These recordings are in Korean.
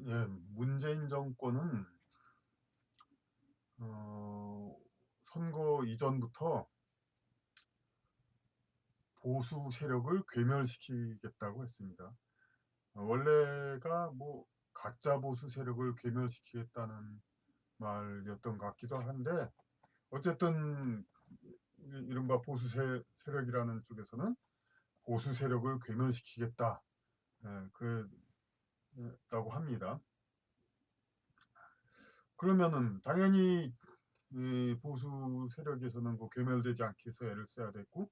예, 문재인 정권은 어, 선거 이전부터 보수 세력을 괴멸시키겠다고 했습니다. 원래가 뭐 가짜 보수 세력을 괴멸시키겠다는 말이었던 것 같기도 한데, 어쨌든 이른바 보수 세력이라는 쪽에서는 보수 세력을 괴멸시키겠다, 그랬다고 합니다. 그러면은 당연히 이 보수 세력에서는 그 괴멸되지 않기 위해서 애를 써야 됐고,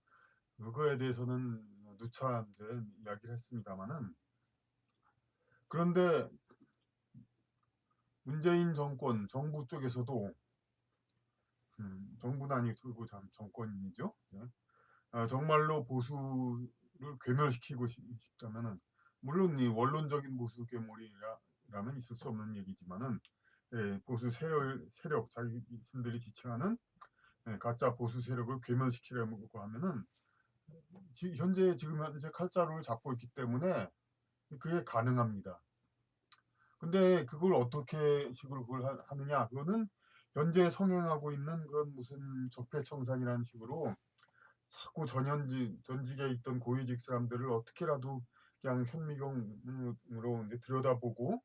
그거에 대해서는 누차 이제 이야기를 했습니다만은, 그런데 문재인 정권 정부 쪽에서도 정부는 아니고 참 정권이죠. 예. 정말로 보수를 괴멸시키고 싶다면은, 물론 이 원론적인 보수 괴물이라면 있을 수 없는 얘기지만은, 예, 보수 세력 자기신들이 지칭하는 가짜 보수 세력을 괴멸시키려고 하면은 지금 현재 칼자루를 잡고 있기 때문에 그게 가능합니다. 근데 그걸 어떻게 식으로 그걸 하느냐? 그거는 현재 성행하고 있는 그런 무슨 적폐청산이라는 식으로 자꾸 전직에 있던 고위직 사람들을 어떻게라도 그냥 현미경으로 이제 들여다보고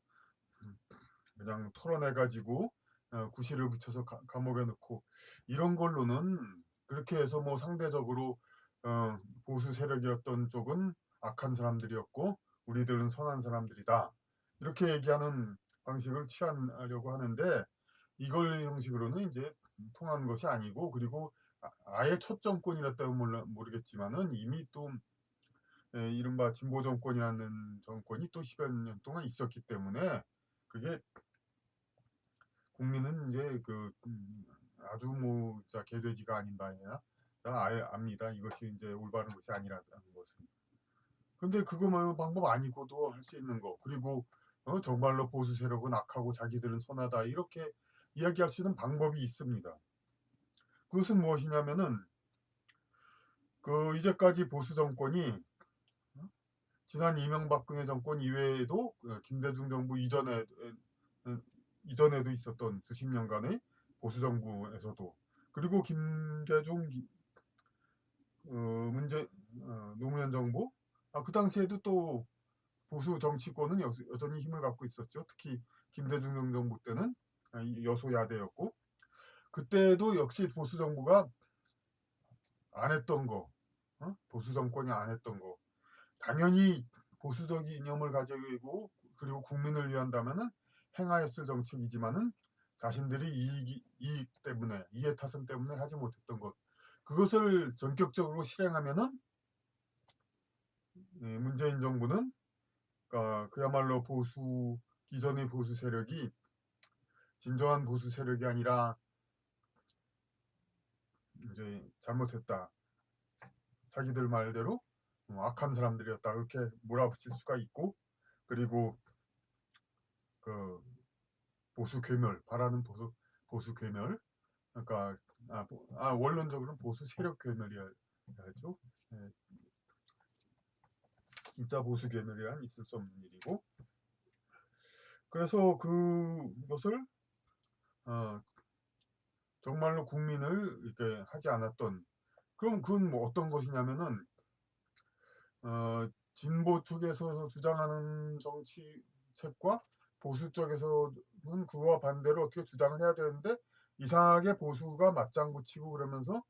그냥 털어내가지고 구실을 붙여서 감옥에 넣고, 이런 걸로는, 그렇게 해서 뭐 상대적으로 보수 세력이었던 쪽은 악한 사람들이었고 우리들은 선한 사람들이다, 이렇게 얘기하는 방식을 취하려고 하는데, 이걸 형식으로는 이제 통하는 것이 아니고, 그리고 아예 첫 정권이었다면 모르겠지만은 이미 또 이른바 진보 정권이라는 정권이 또 10여 년 동안 있었기 때문에, 그게 국민은 이제 아주 뭐 진짜 개돼지가 아닌 바에야 다 압니다. 이것이 이제 올바른 것이 아니라는 것은. 근데 그거 말고 방법 아니고도 할 수 있는 거, 그리고 정말로 보수 세력은 악하고 자기들은 선하다, 이렇게 이야기할 수 있는 방법이 있습니다. 그것은 무엇이냐면은, 그 이제까지 보수 정권이 지난 이명박근혜 정권 이외에도 김대중 정부 이전에도 있었던 수십 년간의 보수 정부에서도, 그리고 김대중 문제 노무현 정부, 그 당시에도 또 보수 정치권은 여전히 힘을 갖고 있었죠. 특히 김대중 정부 때는 여소야대였고, 그때도 역시 보수 정부가 안 했던 거, 보수 정권이 안 했던 거, 당연히 보수적 이념을 가지고 그리고 국민을 위한다면은 행하였을 정책이지만은 자신들이 이익 때문에, 이해타선 때문에 하지 못했던 것, 그것을 전격적으로 실행하면은 문재인 정부는 그야말로 기존의 보수 세력이 진정한 보수 세력이 아니라 이제 잘못했다, 자기들 말대로 악한 사람들이었다, 그렇게 몰아붙일 수가 있고, 그리고 그 보수 괴멸, 바라는 보수 괴멸, 그러니까 원론적으로는 보수 세력 괴멸이야죠. 예, 진짜 보수 괴멸이란 있을 수 없는 일이고, 그래서 그것을 어, 정말로 국민을 이렇게 하지 않았던, 그럼 그건 뭐 어떤 것이냐면은, 진보 쪽에서 주장하는 정치책과 보수 쪽에서는 그와 반대로 어떻게 주장을 해야 되는데, 이상하게 보수가 맞장구 치고 그러면서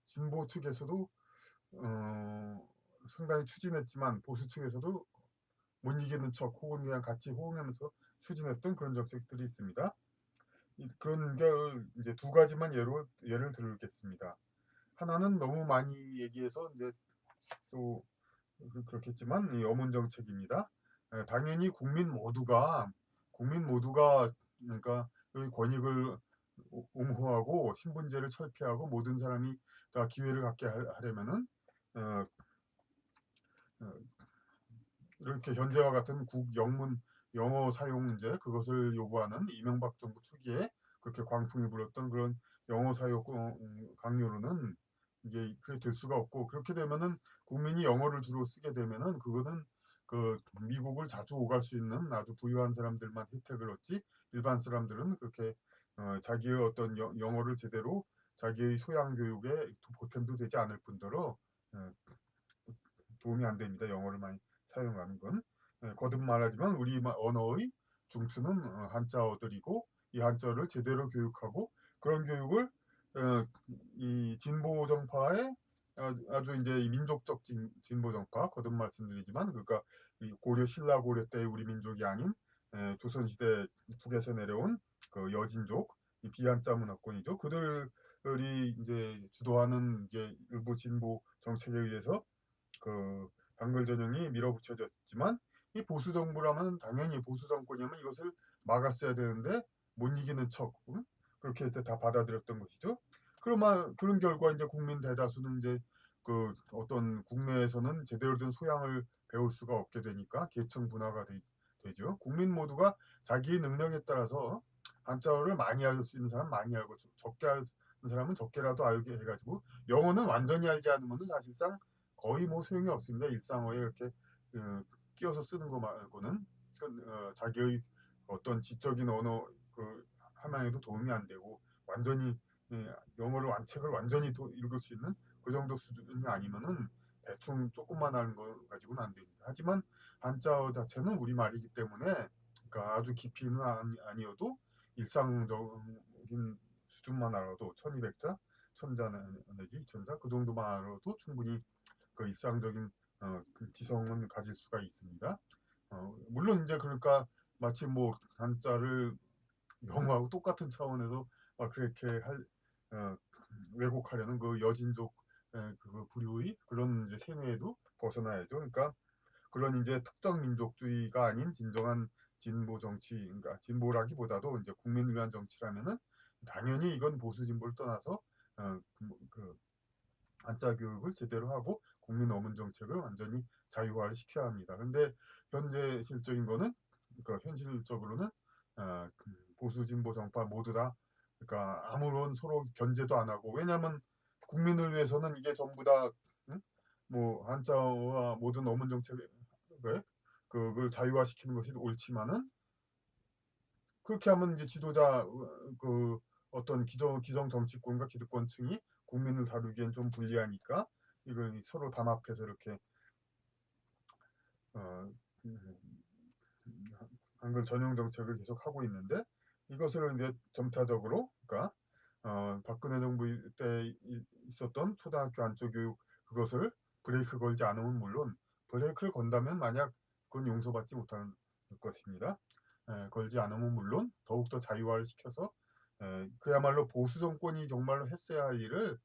진보 측에서도 상당히 추진했지만 보수 측에서도 못 이기는 척 혹은 그냥 같이 호응하면서 추진했던 그런 정책들이 있습니다. 그런 게 이제 두 가지만 예를 들겠습니다. 하나는 너무 많이 얘기해서 이제 또 그렇겠지만 이 어문 정책입니다. 당연히 국민 모두가 그러니까 의 권익을 옹호하고 신분제를 철폐하고 모든 사람이 다 기회를 갖게 하려면은 어, 어, 이렇게 현재와 같은 국영문 영어 사용 문제, 그것을 요구하는 이명박 정부 초기에 그렇게 광풍이 불었던 그런 영어 사용 강요로는 이게 그게 될 수가 없고, 그렇게 되면은 국민이 영어를 주로 쓰게 되면은 그거는 그 미국을 자주 오갈 수 있는 아주 부유한 사람들만 혜택을 얻지 일반 사람들은 그렇게 자기의 어떤 영어를 제대로 자기의 소양 교육에 보탬도 되지 않을 뿐더러 어, 도움이 안 됩니다. 영어를 많이 사용하는 건. 거듭 말하지만 우리 언어의 중추는 한자어들이고 이 한자어를 제대로 교육하고 그런 교육을 이 진보 정파의 아주 이제 이 민족적 진보 정파 거듭 말씀드리지만 그러니까 이 고려 신라 고려 때의 우리 민족이 아닌 조선시대 북에서 내려온 그 여진족 이 비한자 문화권이죠. 그들이 이제 주도하는 이제 일부 진보 정책에 의해서 그 단글 전형이 밀어붙여졌지만 이 보수 정부라면 당연히 보수 정권이면 이것을 막았어야 되는데 못 이기는 척 그렇게 다 받아들였던 것이죠. 그런 결과 이제 국민 대다수는 이제 그 어떤 국내에서는 제대로 된 소양을 배울 수가 없게 되니까 계층 분화가 되죠. 국민 모두가 자기의 능력에 따라서 한자어를 많이 알 수 있는 사람 많이 알고 적게 알 수 있는 사람은 적게라도 알게 해가지고 영어는 완전히 알지 않으면 사실상 거의 뭐 소용이 없습니다. 일상어에 이렇게 끼워서 쓰는 거 말고는 자기의 어떤 지적인 언어 그 하나에도 도움이 안 되고 완전히 영어를 책을 완전히 읽을 수 있는 그 정도 수준이 아니면은 대충 조금만 하는 거 가지고는 안 됩니다. 하지만 한자어 자체는 우리말이기 때문에 그러니까 아주 깊이는 아니어도 일상적인 수준만 알아도 1200자, 1000자 내지 2000자 그 정도만 알아도 충분히 그 일상적인 그 지성은 가질 수가 있습니다. 물론 이제 그러니까 마치 뭐 한자를 영어하고 똑같은 차원에서 그렇게 어, 왜곡하려는 그 여진족 그 부류의 그런 이제 생애에도 벗어나야죠. 그러니까 그런 이제 특정 민족주의가 아닌 진정한 진보 정치, 그러니까 진보라기보다도 이제 국민을 위한 정치라면은 당연히 이건 보수 진보를 떠나서 그 한자 교육을 제대로 하고 국민 어문 정책을 완전히 자유화를 시켜야 합니다. 근데 현재 실적인 거는 그러니까 현실적으로는 보수 진보 정파 모두 다 그러니까 아무런 서로 견제도 안 하고 왜냐하면 국민을 위해서는 이게 전부 다 응? 뭐 한자와 모든 어문 정책을 그걸 자유화시키는 것이 옳지만은 그렇게 하면 이제 지도자 그 어떤 기성 정치권과 기득권층이 국민을 다루기엔 좀 불리하니까 이걸 서로 담합해서 이렇게 어, 한글 전용 정책을 계속 하고 있는데 이것을 이제 점차적으로 그러니까 박근혜 정부 때 있었던 초등학교 안쪽 교육 그것을 브레이크 걸지 않으면 물론 브레이크를 건다면 만약 그건 용서받지 못할 것입니다. 걸지 않으면 물론 더욱더 자유화를 시켜서 그야말로 보수 정권이 정말로 했어야 할 일을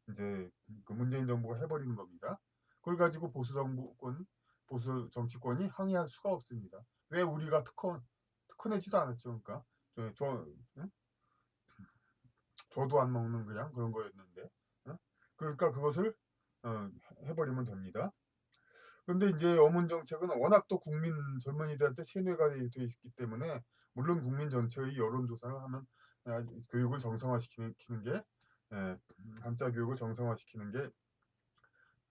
이제 그 문재인 정부가 해버리는 겁니다. 그걸 가지고 보수 정치권이 항의할 수가 없습니다. 왜 우리가 특허내지도 않았죠. 그러니까 응? 저도 안 먹는 그냥 그런 거였는데 응? 그러니까 그것을 어, 해버리면 됩니다. 근데 이제 어문 정책은 워낙 또 국민 젊은이들한테 세뇌가 돼 있기 때문에 물론 국민 전체의 여론조사를 하면 교육을 정상화시키는 게 한자 교육을 정상화시키는 게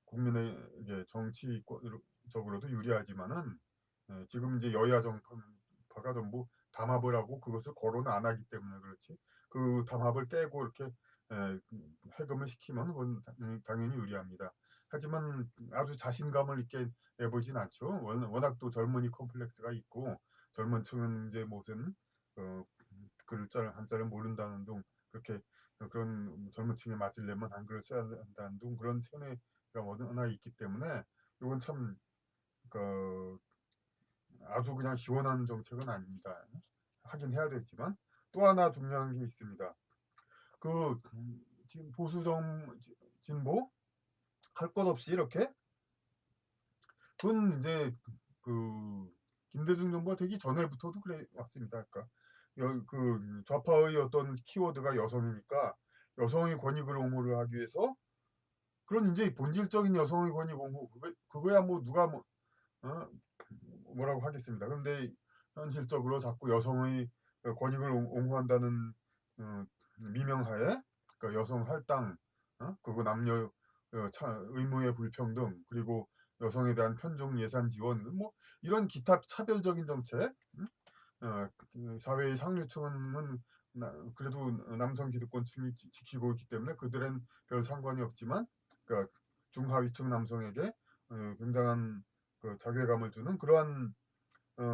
국민에게 정치적으로도 유리하지만은 지금 이제 여야 정파가 전부 담합을 하고 그것을 거론을 안 하기 때문에 그렇지 그 담합을 깨고 이렇게 해금을 시키면 그건 당연히 유리합니다. 하지만 아주 자신감을 있게 내보이진 않죠. 워낙 또 젊은이 컴플렉스가 있고 젊은 층은 이제 무슨 어, 글자를 한자를 모른다는 둥 그렇게 그런 젊은 층에 맞으려면 한글을 써야 한다는 둥 그런 세뇌가 워낙 있기 때문에 이건 참 그 아주 그냥 시원한 정책은 아닙니다. 하긴 해야 되지만 또 하나 중요한 게 있습니다. 그 지금 보수정 진보 할 것 없이 이렇게 그건 이제 그 김대중 정부가 되기 전에부터도 그래 왔습니다. 그러니까 그 좌파의 어떤 키워드가 여성이니까 여성의 권익을 옹호를 하기 위해서 그런 이제 본질적인 여성의 권익 옹호 그거야 뭐 누가 뭐 어? 뭐라고 하겠습니다. 그런데 현실적으로 자꾸 여성의 권익을 옹호한다는 미명하에 그러니까 여성 할당 그리고 남녀 의무의 불평등 그리고 여성에 대한 편중 예산 지원, 뭐 이런 기타 차별적인 정책, 사회의 상류층은 그래도 남성 기득권층이 지키고 있기 때문에 그들은 별 상관이 없지만, 그러니까 중하위층 남성에게 굉장한 그 자괴감을 주는 그러한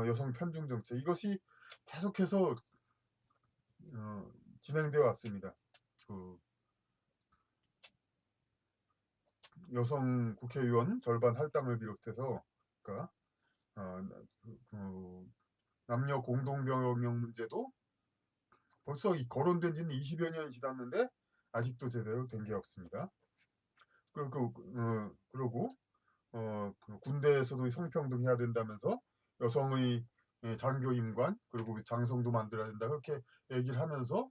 여성 편중 정책, 이것이 계속해서 진행되어 왔습니다. 그 여성 국회의원 절반 할당을 비롯해서, 그러니까 남녀 공동병역 문제도 벌써 거론된 지는 20여 년이 지났는데 아직도 제대로 된 게 없습니다. 그리고 그 군대에서도 성평등 해야 된다면서 여성의 장교임관 그리고 장성도 만들어야 된다 그렇게 얘기를 하면서,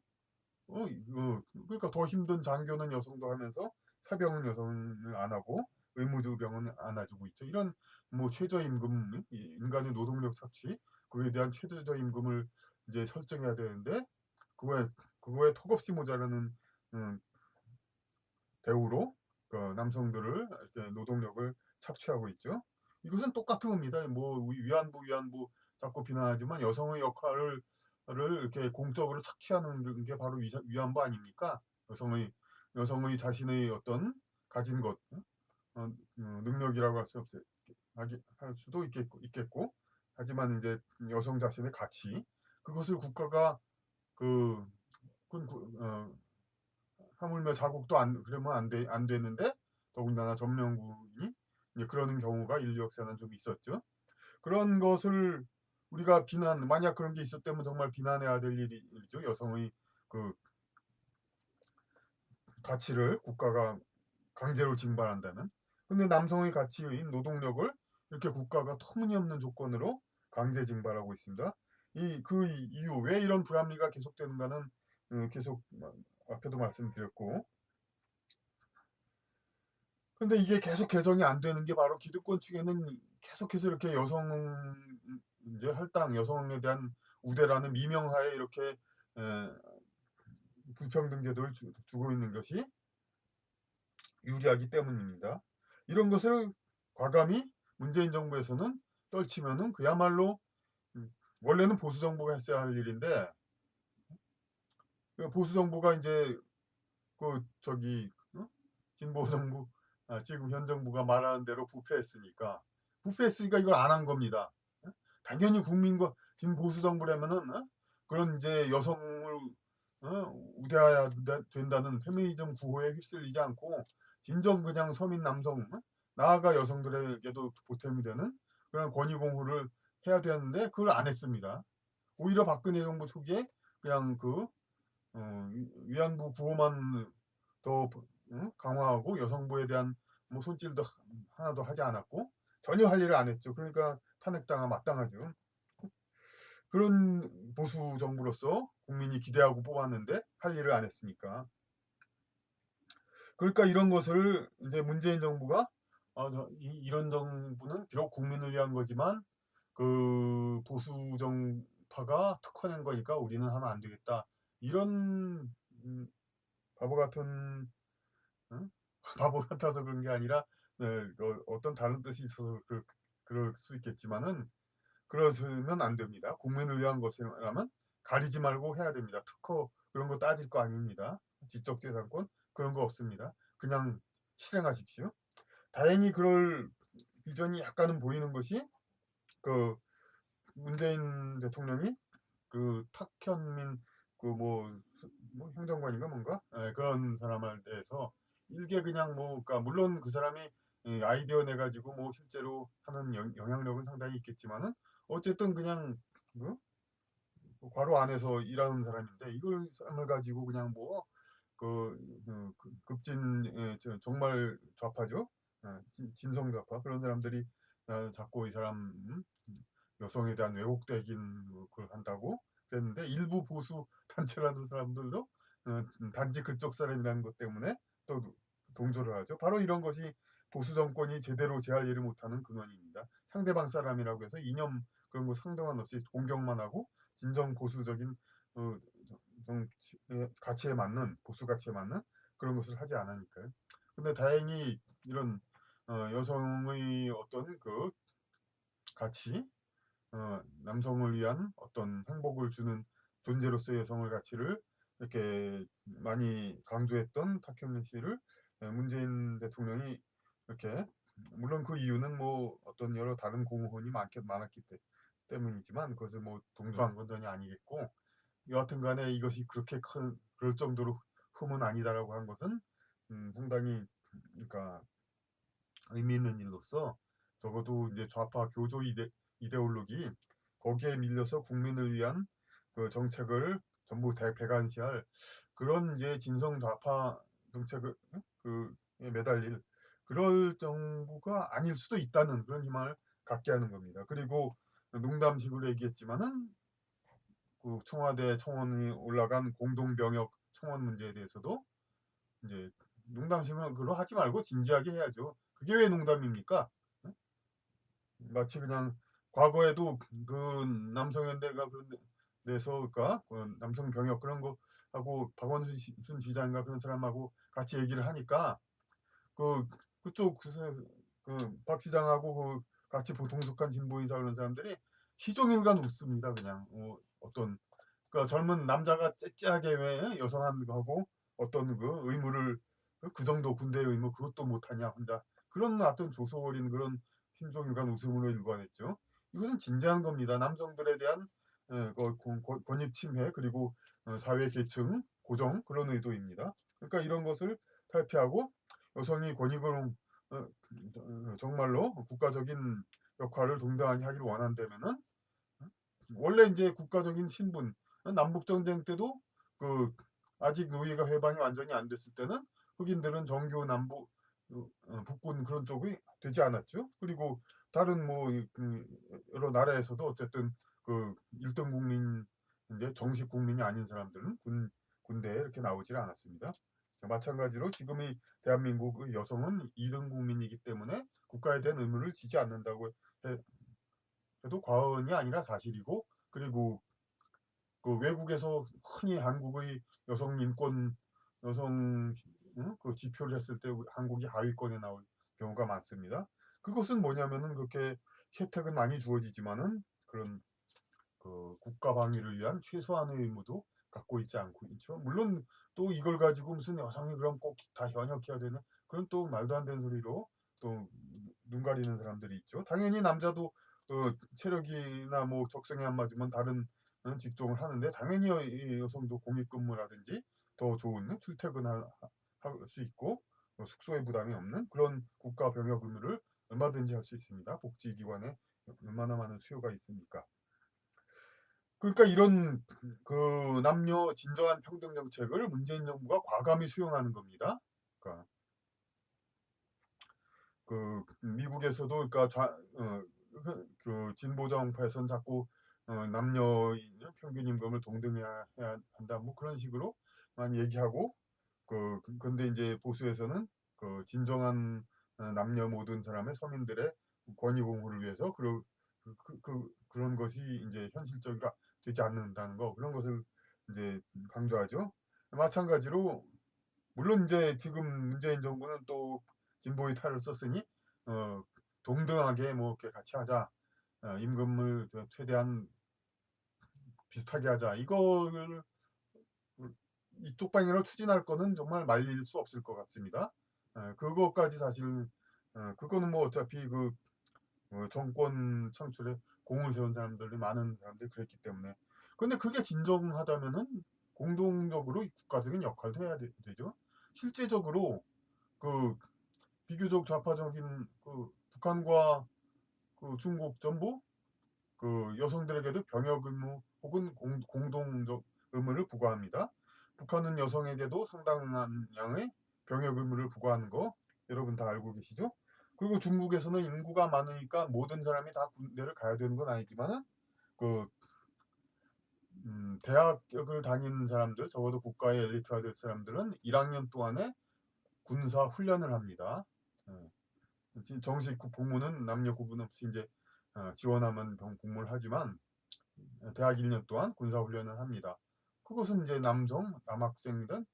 그러니까 더 힘든 장교는 여성도 하면서 사병은 여성을 안 하고 의무주병은 안아주고 있죠. 이런 뭐 최저임금, 인간의 노동력 착취, 그에 대한 최저임금을 이제 설정해야 되는데 그거에 턱없이 모자라는 음, 대우로 그 남성들을 이렇게 노동력을 착취하고 있죠. 이것은 똑같은 겁니다. 뭐 위안부 자꾸 비난하지만 여성의 역할을 이렇게 공적으로 착취하는 게 바로 위안부 아닙니까? 여성의 자신의 어떤 가진 것, 능력이라고 할 수 없어요. 할 수도 있겠고, 하지만 이제 여성 자신의 가치, 그것을 국가가 그 하물며 자국도 그러면 안 되는데, 더군다나 점령군이 이제 그러는 경우가 인류 역사는 좀 있었죠. 그런 것을 우리가 만약 그런 게 있었다면 정말 비난해야 될 일이죠. 여성의 그 가치를 국가가 강제로 징발한다면. 근데 남성의 가치인 노동력을 이렇게 국가가 터무니없는 조건으로 강제 징발하고 있습니다. 그 이유, 왜 이런 불합리가 계속되는가는 계속 앞에도 말씀드렸고, 근데 이게 계속 개선이 안 되는 게 바로 기득권 측에는 계속해서 이렇게 이제 할당, 여성에 대한 우대라는 미명하에 이렇게 에, 불평등 제도를 주고 있는 것이 유리하기 때문입니다. 이런 것을 과감히 문재인 정부에서는 떨치면은 그야말로 원래는 보수 정부가 했어야 할 일인데, 그 보수 정부가 이제 진보 정부, 지금 현 정부가 말하는 대로 부패했으니까 이걸 안 한 겁니다. 당연히 국민과 지금 보수 정부라면은 그런 이제 여성을 우대해야 된다는 페미니즘 구호에 휩쓸리지 않고 진정 그냥 서민 남성, 나아가 여성들에게도 보탬이 되는 그런 권위 공호를 해야 되는데 그걸 안 했습니다. 오히려 박근혜 정부 초기에 그냥 위안부 구호만 더 강화하고 여성부에 대한 뭐 손질도 하나도 하지 않았고 전혀 할 일을 안 했죠. 그러니까 탄핵당하 마땅하죠. 그런 보수 정부로서 국민이 기대하고 뽑았는데 할 일을 안 했으니까. 그러니까 이런 것을 이제 문재인 정부가 이런 정부는 비록 국민을 위한 거지만 그 보수 정파가 특허낸 거니까 우리는 하면 안 되겠다. 이런 바보 같은 바보 같아서 그런 게 아니라 어떤 다른 뜻이 있어서 그럴 수 있겠지만은 그러시면 안 됩니다. 국민을 위한 것이라면 가리지 말고 해야 됩니다. 특허 그런 거 따질 거 아닙니다. 지적재산권 그런 거 없습니다. 그냥 실행하십시오. 다행히 그럴 비전이 약간은 보이는 것이 그 문재인 대통령이 그 탁현민 뭐 행정관인가 뭔가 그런 사람에 대해서 일개 그냥 뭐 그러니까 물론 그 사람이 아이디어 내 가지고 뭐 실제로 하는 영향력은 상당히 있겠지만은 어쨌든 그냥 뭐 괄호 안에서 일하는 사람인데 이걸 사람을 가지고 그냥 뭐 급진 정말 좌파죠. 진성 좌파 그런 사람들이 자꾸 이 사람 여성에 대한 왜곡되긴 그걸 한다고 그랬는데 일부 보수 단체라는 사람들도 단지 그쪽 사람이라는 것 때문에 또 동조를 하죠. 바로 이런 것이 보수 정권이 제대로 제할 일을 못하는 근원입니다. 상대방 사람이라고 해서 이념 그런 거 상관없이 공격만 하고 진정 보수적인 어, 가치에 맞는 보수 가치에 맞는 그런 것을 하지 않으니까요. 근데 다행히 이런 여성의 어떤 그 가치, 남성을 위한 어떤 행복을 주는 존재로서의 여성의 가치를 이렇게 많이 강조했던 탁현민 씨를 문재인 대통령이 이렇게, 물론 그 이유는 뭐 어떤 여러 다른 공헌이 많았기 때문이지만 그것을 뭐 동조한 건 전혀 아니겠고, 여하튼 간에 이것이 그렇게 그럴 정도로 흠은 아니다라고 한 것은 상당히, 그러니까 의미 있는 일로서, 적어도 이제 좌파 교조 이데올로기 거기에 밀려서 국민을 위한 그 정책을 전부 배관시할 그런 이제 진성 좌파 정책을 매달릴 그럴 정부가 아닐 수도 있다는 그런 희망을 갖게 하는 겁니다. 그리고 농담식으로 얘기했지만은 그 청와대 청원이 올라간 공동병역 청원 문제에 대해서도 이제 농담식으로 하지 말고 진지하게 해야죠. 그게 왜 농담입니까? 마치 그냥 과거에도 그 남성연대가 그런 데서 그 남성 병역 그런 거 하고 박원순 시장인가 그런 사람하고 같이 얘기를 하니까 그 그쪽 박 시장하고 그 같이 보통속한 진보 인사 그런 사람들이 시종일관 웃습니다. 그냥 어떤 그 젊은 남자가 째째하게 왜 여성하고 어떤 그 의무를 그 정도 군대 의무 그것도 못하냐 혼자, 그런 어떤 조소어린 그런 신종일관 웃음으로 일관했죠. 이것은 진지한 겁니다. 남성들에 대한 권익 침해, 그리고 사회 계층 고정 그런 의도입니다. 그러니까 이런 것을 탈피하고 여성이 권익을 정말로 국가적인 역할을 동등하게 하기를 원한다면은, 원래 이제 국가적인 신분, 남북 전쟁 때도 그 아직 노예가 해방이 완전히 안 됐을 때는 흑인들은 정규 남부 북군 그런 쪽이 되지 않았죠. 그리고 다른 뭐 여러 나라에서도 어쨌든 그 1등 국민, 이제 정식 국민이 아닌 사람들은 군대에 이렇게 나오질 않았습니다. 마찬가지로 지금의 대한민국 여성은 2등 국민이기 때문에 국가에 대한 의무를 지지 않는다고 해도 과언이 아니라 사실이고, 그리고 그 외국에서 흔히 한국의 여성 인권, 여성 그 지표를 했을 때 한국이 하위권에 나올 경우가 많습니다. 그것은 뭐냐면은 그렇게 혜택은 많이 주어지지만은 그런 그 국가 방위를 위한 최소한의 의무도 갖고 있지 않고 있죠. 물론 또 이걸 가지고 무슨 여성이 그럼 꼭 다 현역해야 되는 그런 또 말도 안 되는 소리로 또 눈 가리는 사람들이 있죠. 당연히 남자도 체력이나 뭐 적성에 안 맞으면 다른 직종을 하는데 당연히 이 여성도 공익근무라든지 더 좋은 출퇴근할 수 있고 숙소에 부담이 없는 그런 국가 병역 의무를 얼마든지 할 수 있습니다. 복지기관에 얼마나 많은 수요가 있으니까. 그러니까 이런 그 남녀 진정한 평등 정책을 문재인 정부가 과감히 수용하는 겁니다. 그러니까 그 미국에서도 그러니까 그 진보 정파에서는 자꾸 남녀 평균 임금을 동등해야 한다 뭐 그런 식으로 많이 얘기하고, 근데 이제 보수에서는 그 진정한 남녀 모든 사람의 서민들의 권익 옹호를 위해서 그런 것이 이제 현실적으로 되지 않는다는 거, 그런 것을 이제 강조하죠. 마찬가지로 물론 이제 지금 문재인 정부는 또 진보의 탈을 썼으니 어, 동등하게 뭐 이렇게 같이 하자, 임금을 최대한 비슷하게 하자, 이거를 이쪽 방향으로 추진할 거는 정말 말릴 수 없을 것 같습니다. 그것까지 사실 그거는 뭐 어차피 그 정권 창출에 공을 세운 사람들이 많은 사람들이 그랬기 때문에. 근데 그게 진정하다면은 공동적으로 국가적인 역할도 해야 되죠. 실제적으로 그 비교적 좌파적인 그 북한과 그 중국 전부 그 여성들에게도 병역 의무 혹은 공동적 의무를 부과합니다. 북한은 여성에게도 상당한 양의 병역 의무를 부과하는 거 여러분 다 알고 계시죠? 그리고 중국에서는 인구가 많으니까 모든 사람이 다 군대를 가야 되는 건 아니지만은 그 대학을 다니는 사람들, 적어도 국가의 엘리트가 될 사람들은 1학년 동안에 군사 훈련을 합니다. 정식 복무는 남녀 구분 없이 이제 지원하면 복무를 하지만 대학 1년 동안 군사훈련을 합니다. 그것은 이제 남학생이든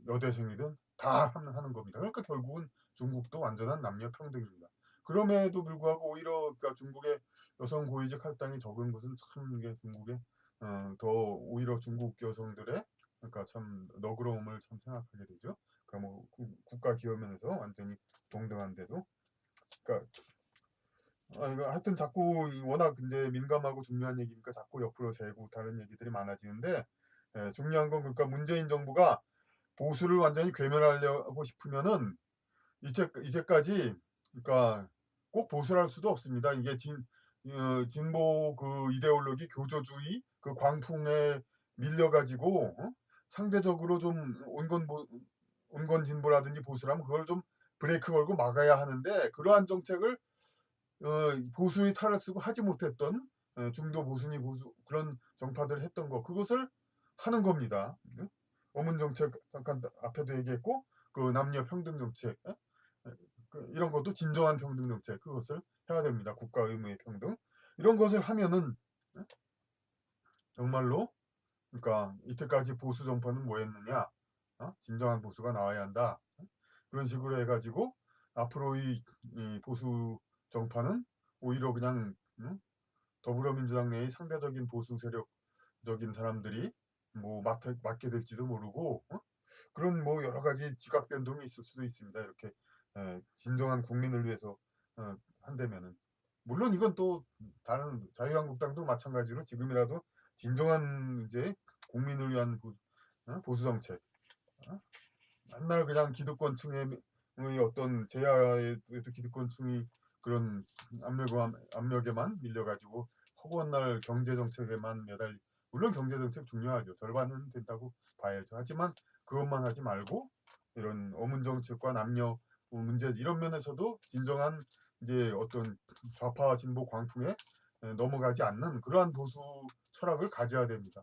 여대생이든 다 하는 겁니다. 그러니까 결국은 중국도 완전한 남녀 평등입니다. 그럼에도 불구하고 오히려 그러니까 중국의 여성 고위직 할당이 적은 것은 참 이게 중국의 더 오히려 중국 여성들의 그러니까 참 너그러움을 참 생각하게 되죠. 그러니까 뭐 국가 기여 면에서 완전히 동등한데도 그러니까 이거 하여튼 자꾸 워낙 근데 민감하고 중요한 얘기니까 자꾸 옆으로 새고 다른 얘기들이 많아지는데 중요한 건 그러니까 문재인 정부가 보수를 완전히 괴멸하려고 싶으면은 이제까지 그러니까 꼭 보수랄 수도 없습니다. 이게 진보 그 이데올로기 교조주의 그 광풍에 밀려가지고 상대적으로 좀 온건 진보라든지 보수라면 그걸 좀 브레이크 걸고 막아야 하는데 그러한 정책을 보수의 탈을 쓰고 하지 못했던 중도 보수니 보수 그런 정파들 했던 거 그것을 하는 겁니다. 어문 정책 잠깐 앞에도 얘기했고 그 남녀 평등 정책 이런 것도 진정한 평등 정책 그것을 해야 됩니다. 국가 의무의 평등 이런 것을 하면은 정말로 그러니까 이때까지 보수 정파는 뭐였느냐 진정한 보수가 나와야 한다 그런 식으로 해가지고 앞으로 이 보수 정파는 오히려 그냥 더불어민주당 내의 상대적인 보수 세력적인 사람들이 뭐 맡게 될지도 모르고 그런 뭐 여러 가지 지각 변동이 있을 수도 있습니다. 이렇게 진정한 국민을 위해서 한다면은 물론 이건 또 다른 자유한국당도 마찬가지로 지금이라도 진정한 이제 국민을 위한 보수 정책 맨날 그냥 기득권층의 어떤 제야에도 기득권층이 그런 압력에만 밀려가지고 허구한 날 경제정책에만 물론 경제정책 중요하죠. 절반은 된다고 봐야죠. 하지만 그것만 하지 말고 이런 어문정책과 남녀 문제 이런 면에서도 진정한 이제 어떤 좌파 진보 광풍에 넘어가지 않는 그러한 보수 철학을 가져야 됩니다.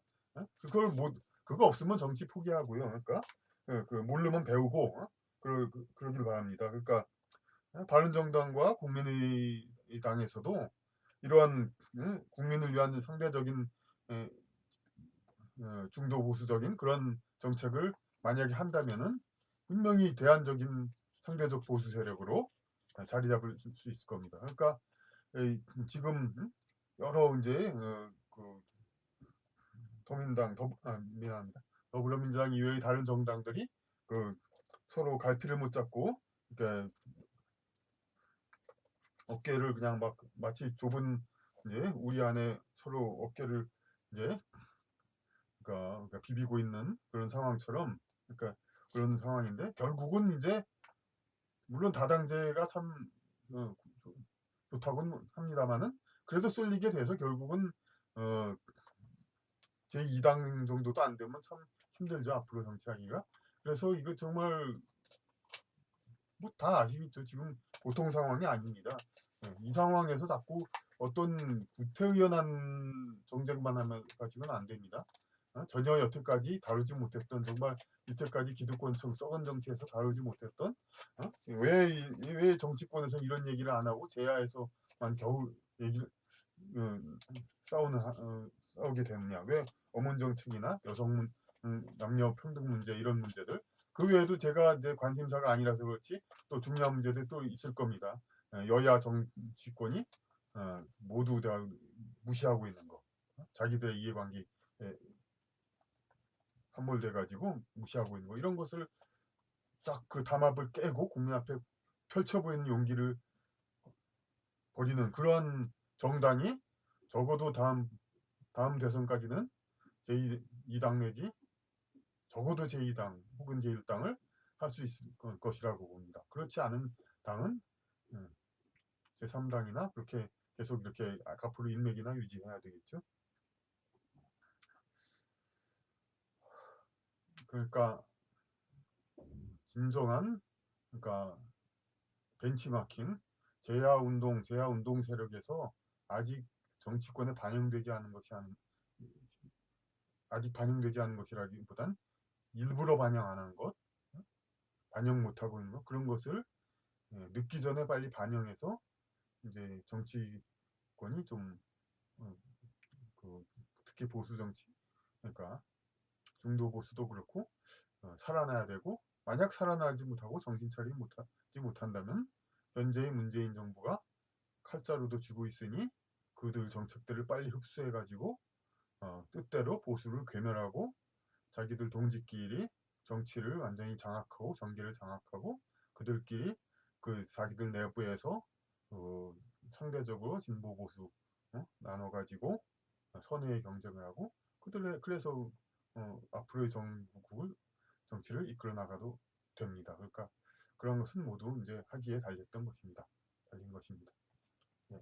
그거 없으면 정치 포기하고요. 그러니까 모르면 배우고 그러길 바랍니다. 그러니까 바른정당과 국민의당에서도 이러한 국민을 위한 상대적인 중도 보수적인 그런 정책을 만약에 한다면은 분명히 대안적인 상대적 보수 세력으로 자리 잡을 수 있을 겁니다. 그러니까 지금 여러 이제 그 미안합니다. 더불어민주당 이외의 다른 정당들이 서로 갈피를 못 잡고 그러니까 어깨를 그냥 막 마치 좁은 이제 우리 안에 서로 어깨를 이제 그러니까 비비고 있는 그런 상황처럼 그러니까 그런 상황인데 결국은 이제 물론 다당제가 참 어, 좋다고는 합니다만은 그래도 쏠리게 돼서 결국은 제2당 정도도 안 되면 참 힘들죠 앞으로 정치하기가. 그래서 이거 정말 뭐 다 아시겠죠. 지금 보통 상황이 아닙니다. 이 상황에서 자꾸 어떤 구태의연한 정쟁만 하면 가지고는 안 됩니다. 전혀 여태까지 다루지 못했던 정말 이때까지 기득권층 썩은 정치에서 다루지 못했던 왜 정치권에서 이런 얘기를 안 하고 제야에서만 겨우 얘기를 싸우게 되느냐 왜 어문 정책이나 여성 남녀 평등 문제 이런 문제들 그 외에도 제가 이제 관심사가 아니라서 그렇지 또 중요한 문제들 또 있을 겁니다. 여야 정치권이 모두 다 무시하고 있는 거 자기들의 이해관계 함몰돼 가지고 무시하고 있는 거 이런 것을 딱 그 담합을 깨고 국민 앞에 펼쳐 보이는 용기를 버리는 그런 정당이 적어도 다음 대선까지는 제2당 내지 적어도 제2당 혹은 제1당을 할 수 있을 것이라고 봅니다. 그렇지 않은 당은 제3당이나 그렇게 계속 이렇게 앞으로 인맥이나 유지해야 되겠죠. 그러니까 진정한 그러니까 벤치마킹 제야 운동 세력에서 아직 정치권에 반영되지 않은 것이 아직 반영되지 않은 것이라기보단 일부러 반영 안 한 것, 반영 못 하고 있는 것 그런 것을 늦기 전에 빨리 반영해서 이제 정치권이 좀 특히 보수 정치 그러니까 중도 보수도 그렇고 살아나야 되고 만약 살아나지 못하고 정신 차리지 못한다면 현재의 문재인 정부가 칼자루도 쥐고 있으니 그들 정책들을 빨리 흡수해 가지고 뜻대로 보수를 괴멸하고 자기들 동지끼리 정치를 완전히 장악하고 정계를 장악하고 그들끼리 그 자기들 내부에서 어, 상대적으로 진보 보수 나눠 가지고 선의의 경쟁을 하고 그들의 그래서 앞으로의 정국을 정치를 이끌어 나가도 됩니다. 그러니까 그런 것은 모두 이제 하기에 달렸던 것입니다. 달린 것입니다. 예.